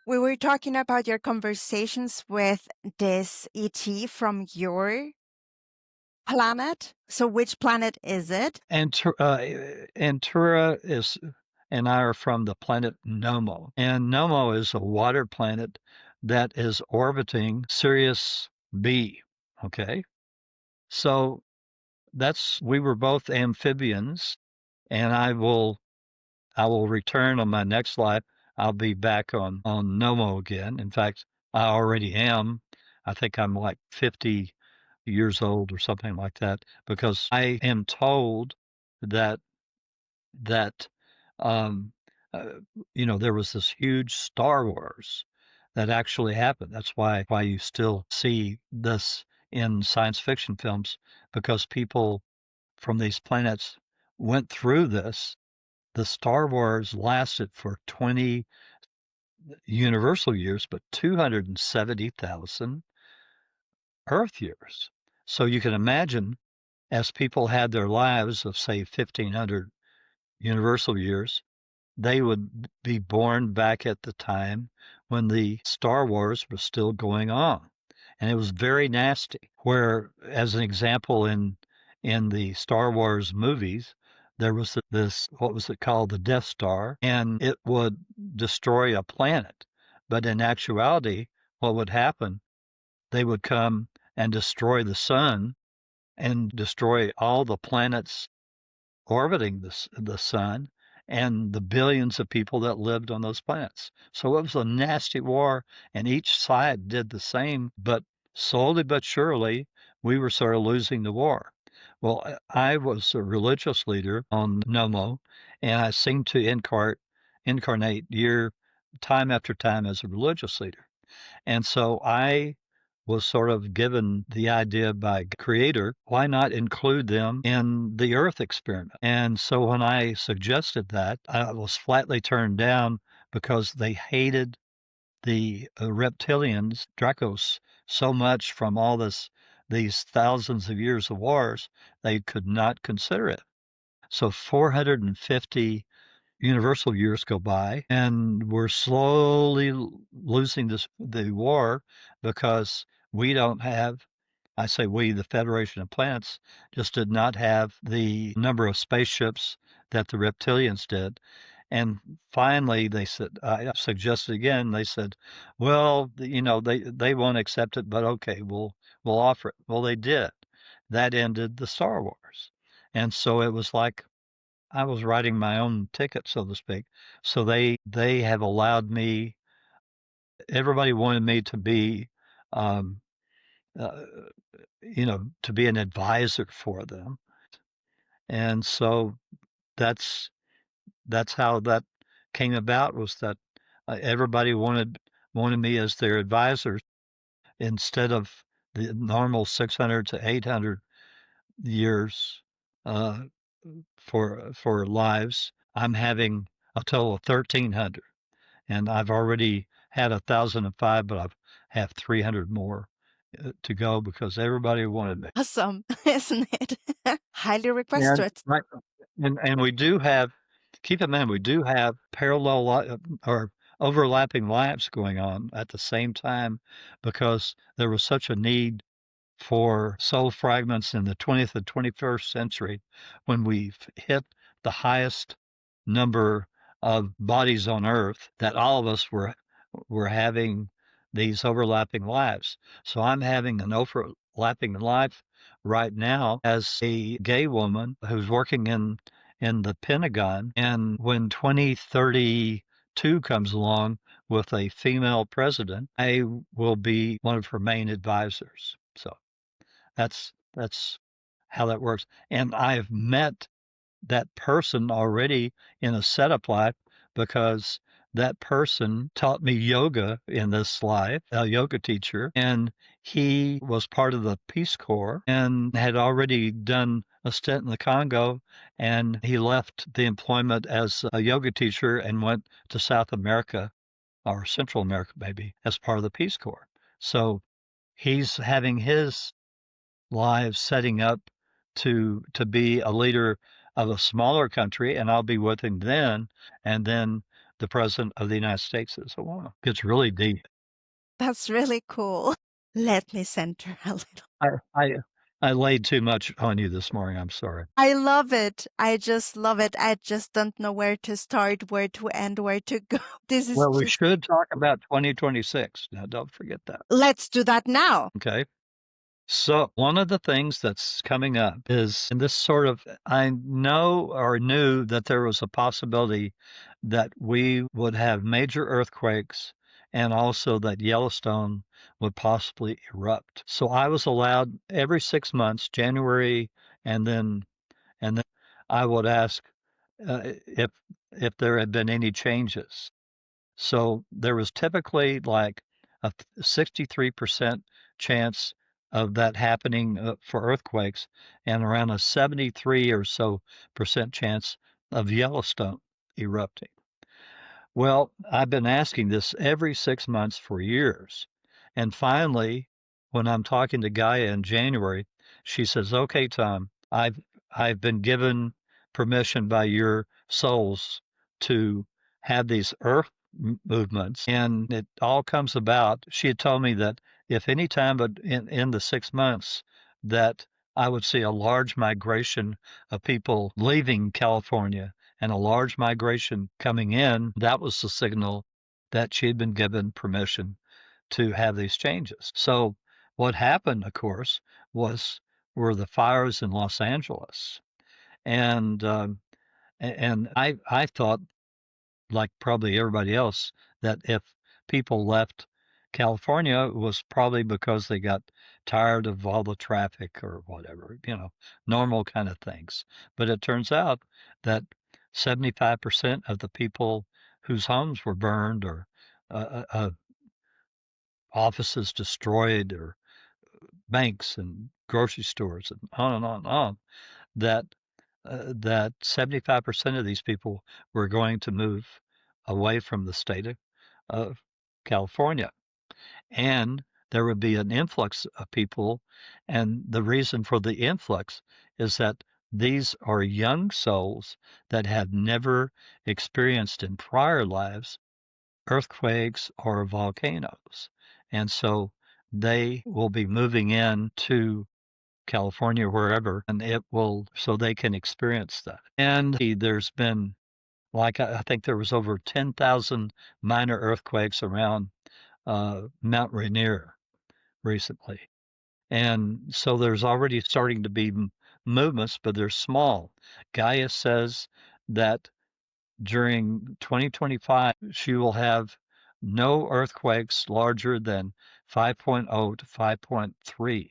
We were talking about your conversations with this ET from your planet. So which planet is it? Antura is and I are from the planet Nomo. And Nomo is a water planet that is orbiting Sirius B. Okay. So we were both amphibians, and I will return on my next life. I'll be back on Nomo again. In fact, I already am. I think I'm like 50 years old or something like that, because I am told that that um, uh, there was this huge Star Wars that actually happened. That's why you still see this in science fiction films, because people from these planets went through this. The Star Wars lasted for 20 universal years, but 270,000 Earth years. So you can imagine, as people had their lives of, say, 1,500 universal years, they would be born back at the time when the Star Wars was still going on. And it was very nasty. Where, as an example, in the Star Wars movies, there was this, what was it called, the Death Star, and it would destroy a planet. But in actuality, what would happen? They would come and destroy the sun and destroy all the planets orbiting the sun and the billions of people that lived on those planets. So it was a nasty war, and each side did the same, but slowly but surely, we were sort of losing the war. Well, I was a religious leader on Nomo, and I seemed to incarnate time after time as a religious leader. And so I was sort of given the idea by Creator, why not include them in the Earth experiment? And so when I suggested that, I was flatly turned down, because they hated the reptilians, Dracos, so much from these thousands of years of wars, they could not consider it. So 450 universal years go by, and we're slowly losing the war, because we don't have, I say we, the Federation of Planets, just did not have the number of spaceships that the reptilians did. And finally, they said, I suggested again, they said, well, they won't accept it, but okay, we'll offer it. Well, they did. That ended the Star Wars. And so it was like I was writing my own ticket, so to speak. So they have allowed me. Everybody wanted me to be, um, uh, to be an advisor for them, and so that's that's how that came about. Was that everybody wanted me as their advisor, instead of the normal 600 to 800 years uh, for lives. I'm having a total of 1,300. And I've already had 1,005, but I have 300 more to go, because everybody wanted me. Awesome, isn't it? Highly And requested. right, and we do have. Keep in mind, we do have parallel or overlapping lives going on at the same time, because there was such a need for soul fragments in the 20th and 21st century, when we've hit the highest number of bodies on Earth, that all of us were having these overlapping lives. So I'm having an overlapping life right now as a gay woman who's working in the Pentagon. And when 2032 comes along with a female president, I will be one of her main advisors. So that's how that works. And I've met that person already in a setup life, because that person taught me yoga in this life, a yoga teacher, and he was part of the Peace Corps and had already done a stint in the Congo, and he left the employment as a yoga teacher and went to South America, or Central America maybe, as part of the Peace Corps. So he's having his lives setting up to be a leader of a smaller country, and I'll be with him then. And then the President of the United States is a woman. It's really deep. That's really cool. Let me center a little. I laid too much on you this morning. I'm sorry. I love it. I just love it. I just don't know where to start, where to end, where to go. This is Well, we just. should talk about 2026. Now, don't forget that. Let's do that now. Okay. So, one of the things that's coming up is, and this sort of, I know or knew that there was a possibility that we would have major earthquakes and also that Yellowstone would possibly erupt. So, I was allowed every 6 months, January, and then I would ask if there had been any changes. So there was typically like a 63% chance of that happening for earthquakes and around a 73 or so percent chance of Yellowstone erupting. Well, I've been asking this every 6 months for years. And finally, when I'm talking to Gaia in January, she says, "Okay, Tom, I've been given permission by your souls to have these earth movements." And it all comes about. She had told me that if any time but in the 6 months that I would see a large migration of people leaving California and a large migration coming in, that was the signal that she had been given permission to have these changes. So what happened, of course, were the fires in Los Angeles, and I thought, like probably everybody else, that if people left California, it was probably because they got tired of all the traffic or whatever, normal kind of things. But it turns out that 75% of the people whose homes were burned or offices destroyed or banks and grocery stores and on and on and on, that that 75% of these people were going to move away from the state of California. And there would be an influx of people. And the reason for the influx is that these are young souls that have never experienced in prior lives earthquakes or volcanoes. And so they will be moving in to California, wherever, and it will, so they can experience that. And there's been, like, I think there was over 10,000 minor earthquakes around Mount Rainier recently. And so there's already starting to be movements, but they're small. Gaia says that during 2025, she will have no earthquakes larger than 5.0 to 5.3.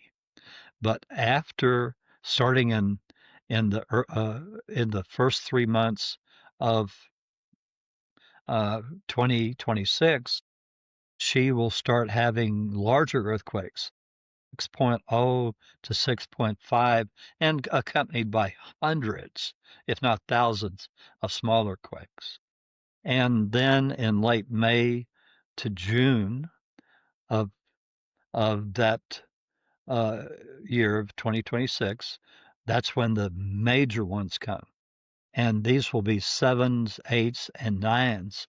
But after starting in the first 3 months of 2026, she will start having larger earthquakes, 6.0 to 6.5, and accompanied by hundreds, if not thousands, of smaller quakes. And then in late May to June of that year of 2026, that's when the major ones come. And these will be sevens, eights, and nines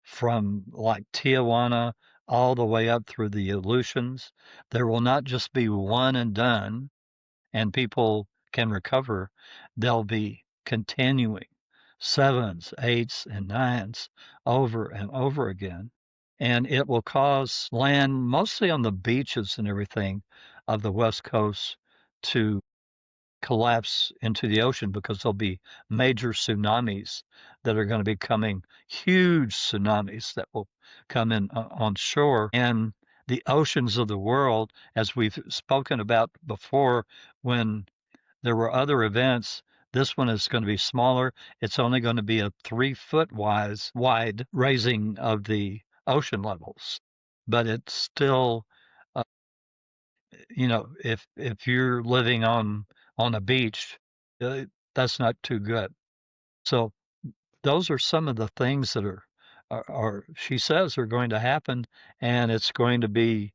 from like Tijuana all the way up through the Aleutians. There will not just be one and done and people can recover. They'll be continuing sevens, eights, and nines over and over again. And it will cause land, mostly on the beaches and everything of the West Coast, to collapse into the ocean because there'll be major tsunamis that are going to be coming, huge tsunamis that will come in on shore. And the oceans of the world, as we've spoken about before, when there were other events, this one is going to be smaller. It's only going to be a 3 foot wide raising of the ocean levels, but it's still, uh, if you're living on a beach, uh, that's not too good. So those are some of the things that are she says are going to happen, and it's going to be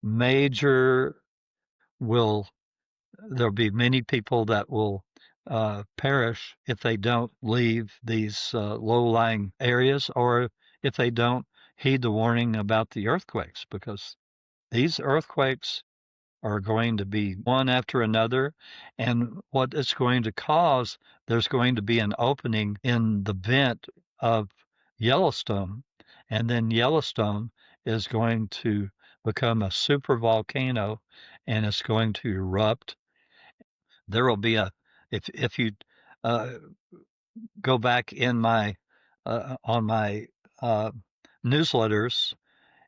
major. Will There'll be many people that will perish if they don't leave these low-lying areas, or if they don't heed the warning about the earthquakes, because these earthquakes are going to be one after another. And what it's going to cause, there's going to be an opening in the vent of Yellowstone. And then Yellowstone is going to become a super volcano, and it's going to erupt. There will be if you uh, go back in my on my uh, newsletters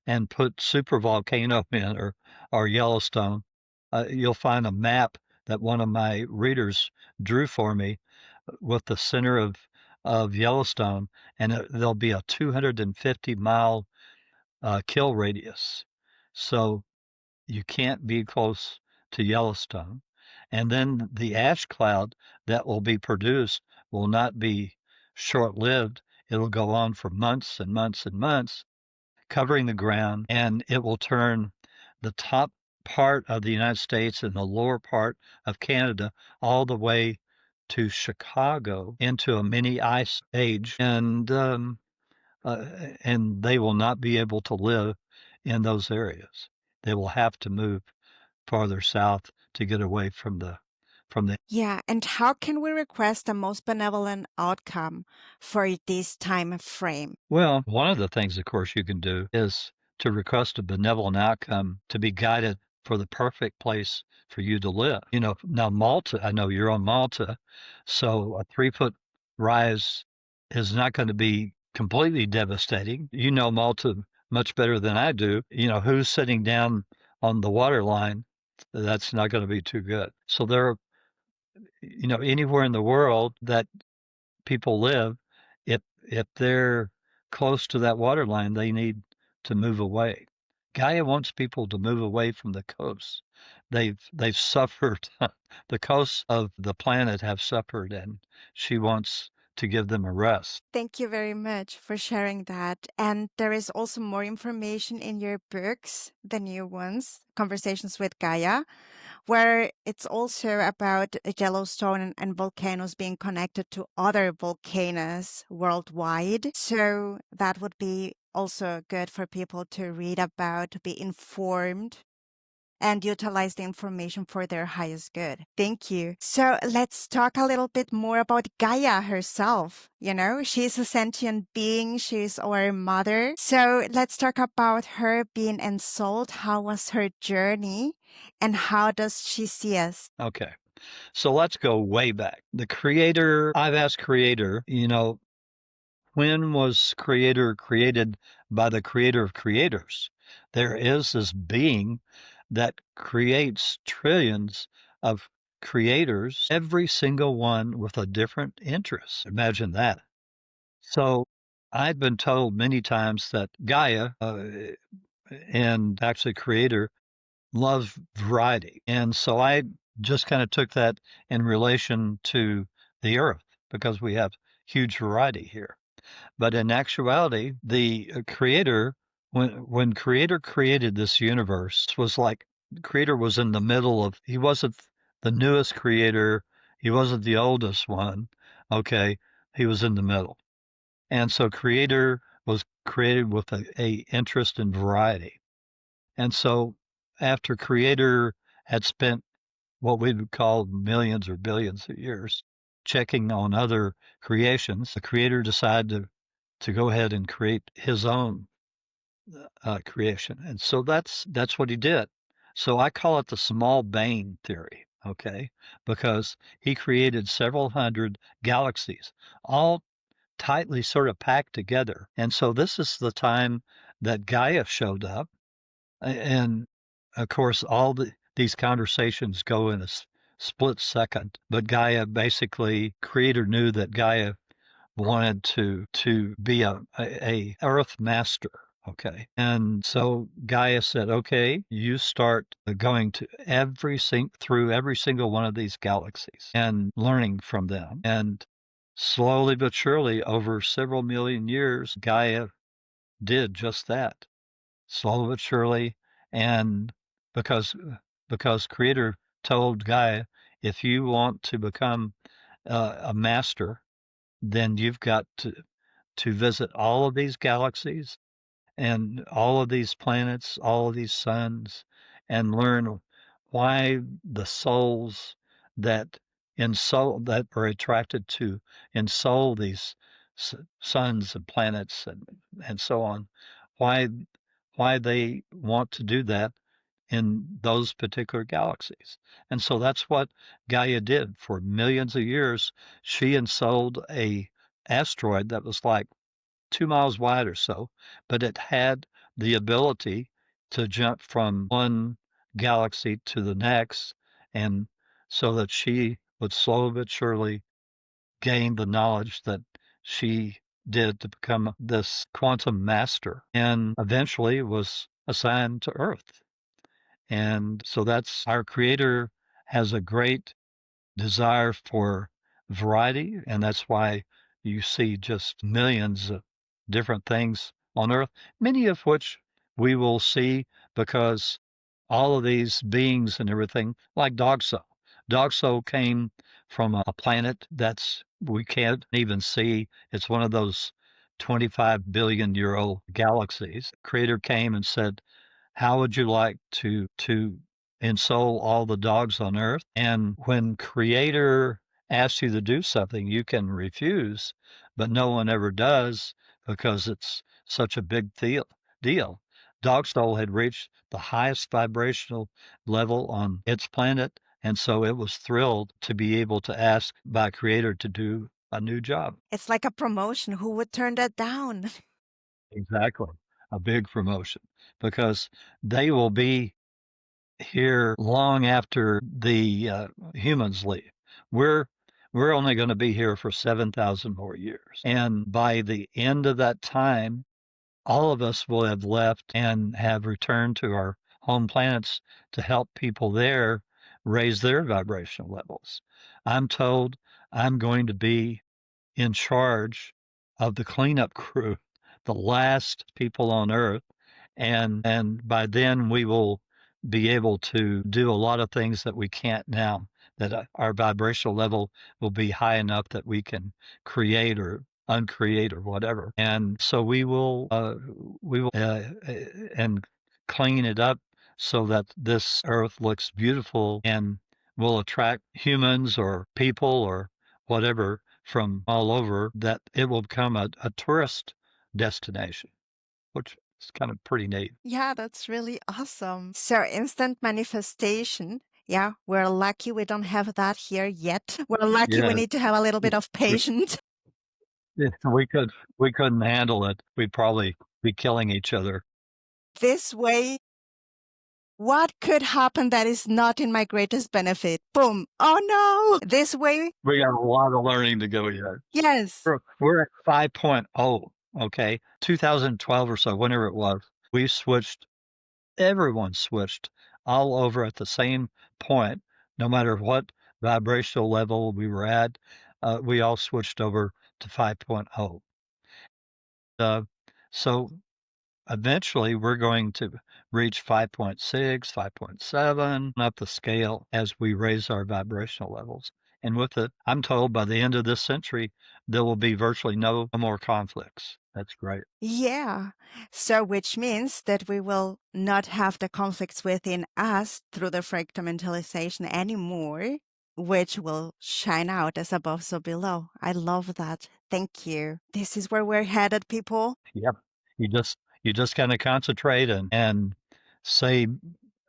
and put super volcano in, or Yellowstone, you'll find a map that one of my readers drew for me with the center of Yellowstone, and there'll be a 250-mile kill radius. So you can't be close to Yellowstone. And then the ash cloud that will be produced will not be short lived. It'll go on for months and months and months, covering the ground, and it will turn the top part of the United States and the lower part of Canada all the way to Chicago into a mini ice age, and they will not be able to live in those areas. They will have to move farther south to get away from the. Yeah, and how can we request the most benevolent outcome for this time frame? Well, one of the things, of course, you can do is to request a benevolent outcome to be guided for the perfect place for you to live. Now Malta, I know you're on Malta, so a 3-foot rise is not going to be completely devastating. You know Malta much better than I do. Who's sitting down on the water line? That's not going to be too good. So there are, anywhere in the world that people live, if they're close to that water line, they need to move away. Gaia wants people to move away from the coast. They've suffered. The coasts of the planet have suffered, and she wants to give them a rest. Thank you very much for sharing that. And there is also more information in your books, the new ones, Conversations with Gaia, where it's also about Yellowstone and volcanoes being connected to other volcanoes worldwide. So that would be also good for people to read about, to be informed, and utilize the information for their highest good. Thank you. So let's talk a little bit more about Gaia herself. She's a sentient being. She's our mother. So let's talk about her being ensouled. How was her journey? And how does she see us? Okay. So let's go way back. The creator, I've asked creator, when was creator created by the creator of creators? There is this being that creates trillions of creators, every single one with a different interest. Imagine that. So I've been told many times that Gaia, and actually creator, loves variety. And so I just kind of took that in relation to the earth, because we have huge variety here. But in actuality, the creator, when creator created this universe, was like creator was in the middle of, he wasn't the newest creator, he wasn't the oldest one. Okay, he was in the middle. And so creator was created with a interest in variety. And so after creator had spent what we would call millions or billions of years checking on other creations, the creator decided to go ahead and create his own creation. And so that's what he did. So I call it the small bang theory, okay? Because he created several hundred galaxies, all tightly sort of packed together. And so this is the time that Gaia showed up. And of course, these conversations go in a split second. But Gaia, basically, creator knew that Gaia wanted to be a earth master. Okay. And so Gaia said, okay, you start going to through every single one of these galaxies and learning from them. And slowly but surely, over several million years, Gaia did just that. Slowly but surely. And because creator told Gaia, if you want to become a master, then you've got to visit all of these galaxies and all of these planets, all of these suns, and learn why the souls that that are attracted to ensoul these suns and planets and so on, why why they want to do that in those particular galaxies. And so that's what Gaia did for millions of years. She ensouled a asteroid that was like 2 miles wide or so, but it had the ability to jump from one galaxy to the next, and so that she would slowly but surely gain the knowledge that she did to become this quantum master, and eventually was assigned to Earth. And so that's our creator has a great desire for variety, and that's why you see just millions of different things on Earth, many of which we will see because all of these beings and everything, like Dog Soul came from a planet that's we can't even see. It's one of those 25 billion year old galaxies. Creator came and said, how would you like to ensoul all the dogs on earth? And when creator asks you to do something, you can refuse, but no one ever does because it's such a big deal. Dog soul had reached the highest vibrational level on its planet, and so it was thrilled to be able to ask by creator to do a new job. It's like a promotion. Who would turn that down? Exactly. A big promotion because they will be here long after the humans leave. We're we're only going to be here for 7,000 more years, and by the end of that time, all of us will have left and have returned to our home planets to help people there raise their vibrational levels. I'm told I'm going to be in charge of the cleanup crew, the last people on Earth, and by then we will be able to do a lot of things that we can't now. That our vibrational level will be high enough that we can create or uncreate or whatever, and so we will and clean it up so that this Earth looks beautiful and will attract humans or people or whatever from all over, that it will become a tourist destination, which is kind of pretty neat. Yeah, that's really awesome. So, instant manifestation. Yeah, we're lucky we don't have that here yet. We're lucky we Yeah, need to have a little bit of we, patience. if we couldn't handle it. We'd probably be killing each other. This way, what could happen that is not in my greatest benefit? Boom. Oh no. This way, We got a lot of learning to go yet. yes. We're at 5.0. Okay, 2012 or so, whenever it was, we switched. Everyone switched all over at the same point, no matter what vibrational level we were at. We all switched over to 5.0. Uh, so eventually we're going to reach 5.6, 5.7, up the scale as we raise our vibrational levels. And with it, I'm told by the end of this century, there will be virtually no more conflicts. That's great. Yeah. So, which means that we will not have the conflicts within us through the fragmentalization anymore, which will shine out as above, so below. I love that. Thank you. This is where we're headed, people. Yep. You just kind of concentrate and say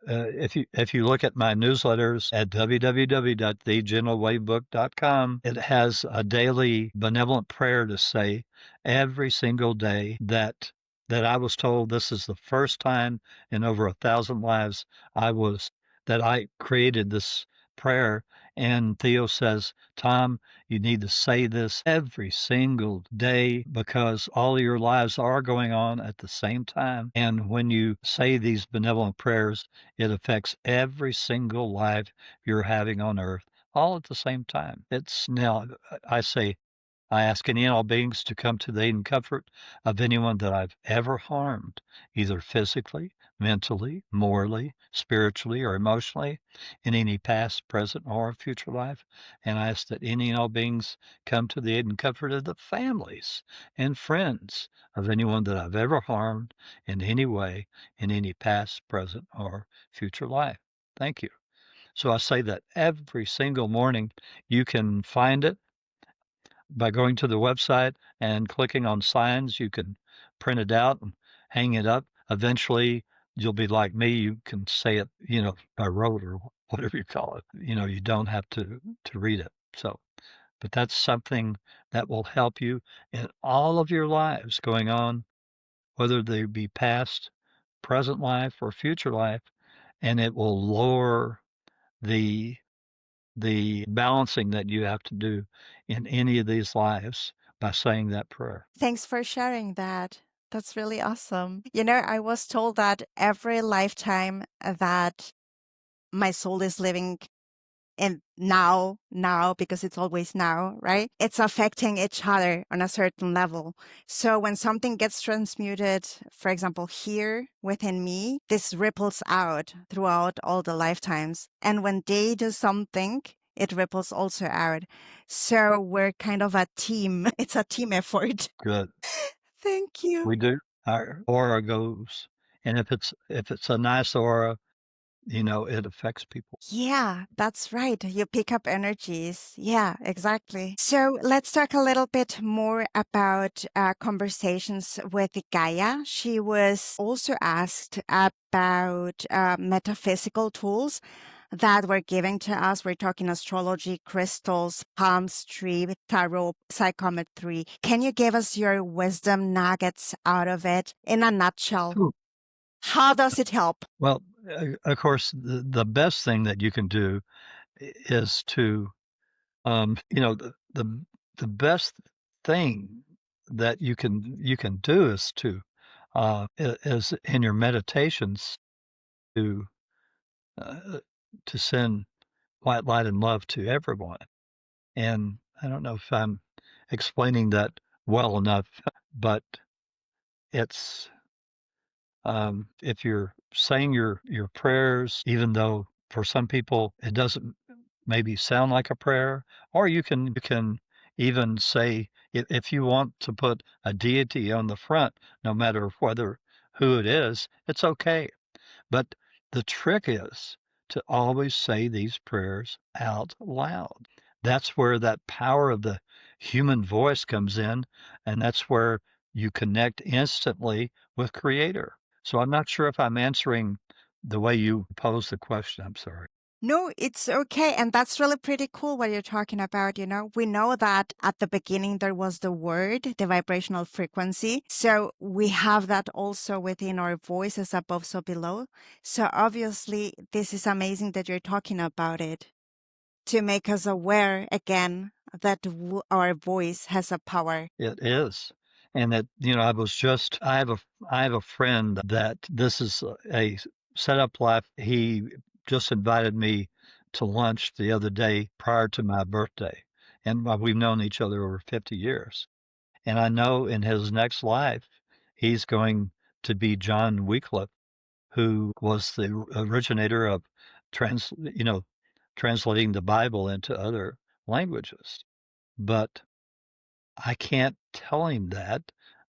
if you look at my newsletters at www.thegentlewavebook.com, it has a daily benevolent prayer to say every single day that I was told this is the first time in over 1,000 lives I was that I created this prayer. And Theo says, Tom, you need to say this every single day because all of your lives are going on at the same time. And when you say these benevolent prayers, it affects every single life you're having on earth all at the same time. It's now, I say, I ask any and all beings to come to the aid and comfort of anyone that I've ever harmed, either physically, mentally, morally, spiritually, or emotionally in any past, present, or future life. And I ask that any and all beings come to the aid and comfort of the families and friends of anyone that I've ever harmed in any way in any past, present, or future life. Thank you. So I say that every single morning. You can find it by going to the website and clicking on signs. You can print it out and hang it up. Eventually, you'll be like me. You can say it, by rote or whatever you call it. You don't have to read it. So, but that's something that will help you in all of your lives going on, whether they be past, present life, or future life, and it will lower the balancing that you have to do in any of these lives by saying that prayer. Thanks for sharing that. That's really awesome. I was told that every lifetime that my soul is living in now, because it's always now, right? It's affecting each other on a certain level. So when something gets transmuted, for example, here within me, this ripples out throughout all the lifetimes. And when they do something, it ripples also out. So we're kind of a team. It's a team effort. Good. Thank you. We do. Our aura goes, and if it's a nice aura, it affects people. Yeah, that's right. You pick up energies. Yeah, exactly. So let's talk a little bit more about conversations with Gaia. She was also asked about metaphysical tools that were given to us. We're talking astrology, crystals, palmistry, tarot, psychometry. Can you give us your wisdom nuggets out of it in a nutshell? Ooh. How does it help? Well, of course, the best thing that you can do is to, the best thing that you can do is is in your meditations to uh, to send white light and love to everyone. And I don't know if I'm explaining that well enough, but it's if you're saying your prayers, even though for some people it doesn't maybe sound like a prayer, or you can even say if you want to put a deity on the front, no matter whether who it is, it's okay. But the trick is to always say these prayers out loud. That's where that power of the human voice comes in, and that's where you connect instantly with Creator. So I'm not sure if I'm answering the way you posed the question. I'm sorry. No, it's okay. And that's really pretty cool what you're talking about. We know that at the beginning there was the word, the vibrational frequency. So we have that also within our voices above, so below. So obviously, this is amazing that you're talking about it to make us aware again that our voice has a power. It is. And that, I have a friend that this is a setup life. He just invited me to lunch the other day prior to my birthday. And we've known each other over 50 years. And I know in his next life, he's going to be John Wycliffe, who was the originator of translating the Bible into other languages. But I can't tell him that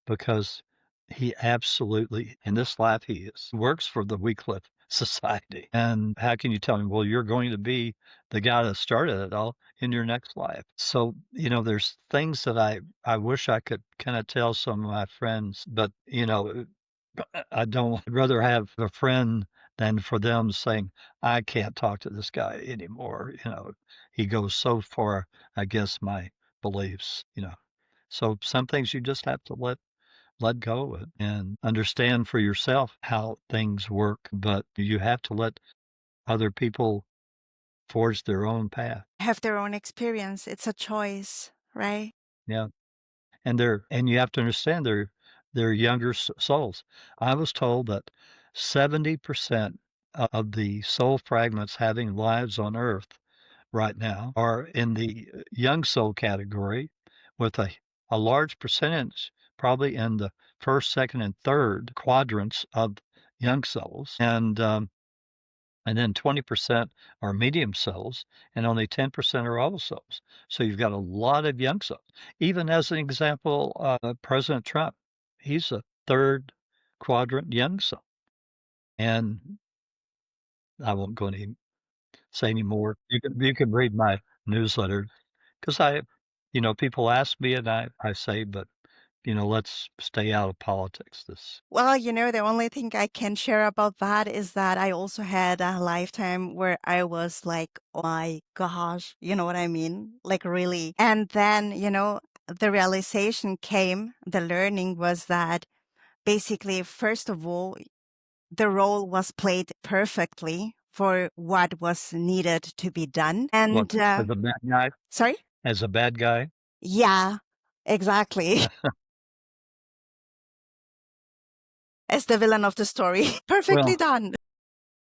because he absolutely, in this life, he works for the Wycliffe Society. And how can you tell him, well, you're going to be the guy that started it all in your next life? So, there's things that I wish I could kind of tell some of my friends, but, I don't I'd rather have a friend than for them saying, I can't talk to this guy anymore. He goes so far against my beliefs. So some things you just have to let go and understand for yourself how things work, but you have to let other people forge their own path. Have their own experience. It's a choice, right? Yeah. And you have to understand they're younger souls. I was told that 70% of the soul fragments having lives on Earth right now are in the young soul category, with a large percentage probably in the first, second, and third quadrants of young cells, and then 20% are medium cells, and only 10% are old cells. So you've got a lot of young cells. Even as an example, President Trump, he's a third quadrant young cell. And I won't go any say any more. You can read my newsletter because people ask me and I say, but let's stay out of politics. This Well, the only thing I can share about that is that I also had a lifetime where I was like, oh my gosh, you know what I mean? Like, really. And then, the realization came, the learning was that basically, first of all, the role was played perfectly for what was needed to be done. what And, as a bad guy, sorry? as a bad guy. Yeah, exactly. As the villain of the story. Perfectly Well, done.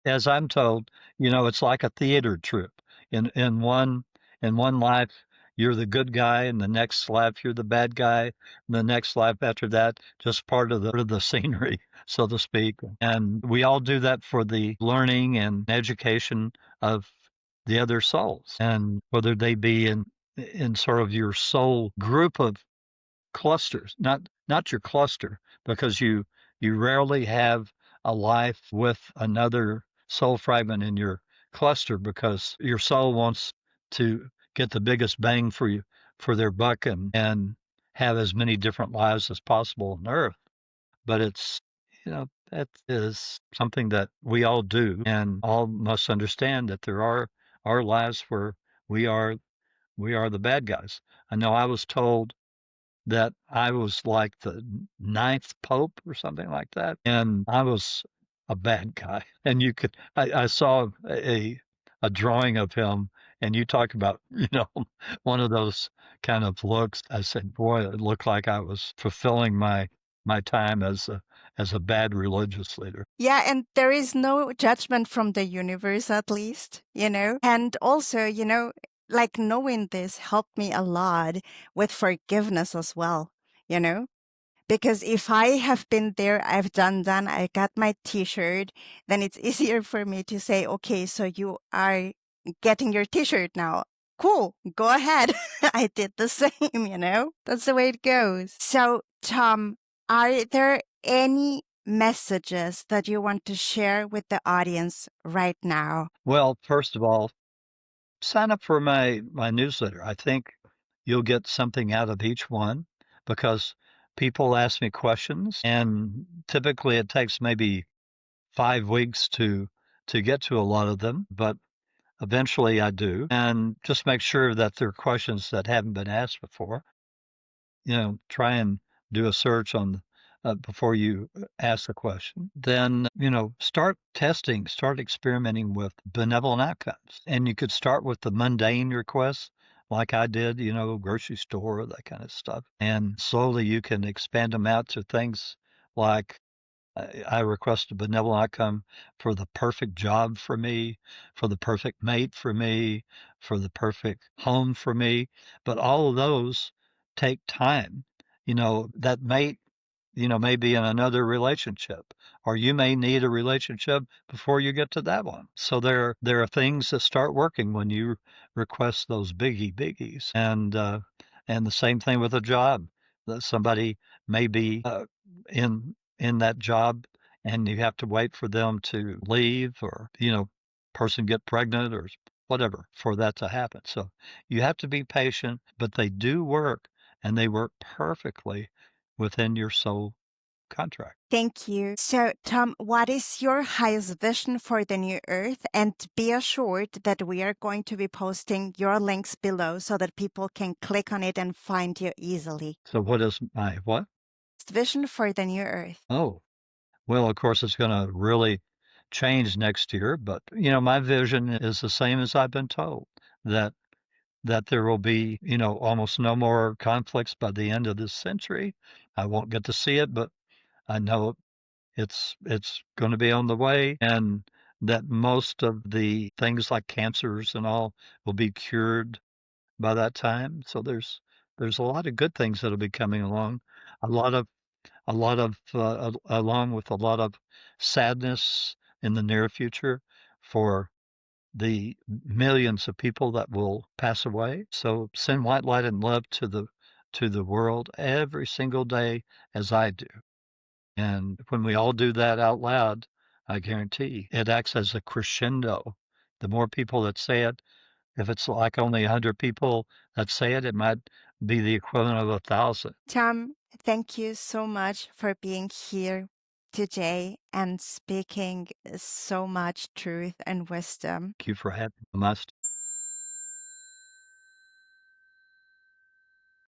as I'm told, it's like a theater troupe. In one life, you're the good guy, and the next life you're the bad guy, and the next life after that, just part of the scenery, so to speak. And we all do that for the learning and education of the other souls, and whether they be in sort of your soul group of clusters, not your cluster, because you rarely have a life with another soul fragment in your cluster because your soul wants to get the biggest bang for you for their buck and have as many different lives as possible on earth. But that is something that we all do, and all must understand that there are lives where we are we are the bad guys. I know I was told that I was like the ninth pope or something like that, and I was a bad guy. And I saw a drawing of him, and you talk about one of those kind of looks. I said, boy, it looked like I was fulfilling my time as a bad religious leader. Yeah, and there is no judgment from the universe, at least, And also, like knowing this helped me a lot with forgiveness as well, you know? Because if I have been there, I've done that, I got my t-shirt, then it's easier for me to say, okay, so you are getting your t-shirt now. Cool, go ahead. I did the same. That's the way it goes. So, Tom, are there any messages that you want to share with the audience right now? Well, first of all, sign up for my newsletter. I think you'll get something out of each one because people ask me questions, and typically it takes maybe 5 weeks to get to a lot of them, but eventually I do. And just make sure that they're questions that haven't been asked before. Try and do a search on before you ask the question. Then, start testing, start experimenting with benevolent outcomes. And you could start with the mundane requests like I did, grocery store, that kind of stuff. And slowly you can expand them out to things like I request a benevolent outcome for the perfect job for me, for the perfect mate for me, for the perfect home for me. But all of those take time. That mate, may be in another relationship, or you may need a relationship before you get to that one. So there are things that start working when you request those biggies, and the same thing with a job. That somebody may be in that job, and you have to wait for them to leave, or person get pregnant or whatever for that to happen. So you have to be patient, but they do work, and they work perfectly within your soul contract. Thank you. So, Tom, what is your highest vision for the new Earth? And be assured that we are going to be posting your links below so that people can click on it and find you easily. So what is my what? Vision for the new Earth. Oh, well, of course, it's going to really change next year, but my vision is the same as I've been told, that there will be, almost no more conflicts by the end of this century. I won't get to see it, but I know it's going to be on the way, and that most of the things like cancers and all will be cured by that time. So there's a lot of good things that'll be coming along. A lot of along with a lot of sadness in the near future for the millions of people that will pass away. So send white light and love to the world every single day as I do. And when we all do that out loud, I guarantee it acts as a crescendo. The more people that say it, if it's like only 100 people that say it, it might be the equivalent of 1,000. Tom, thank you so much for being here today and speaking so much truth and wisdom. Thank you for having us.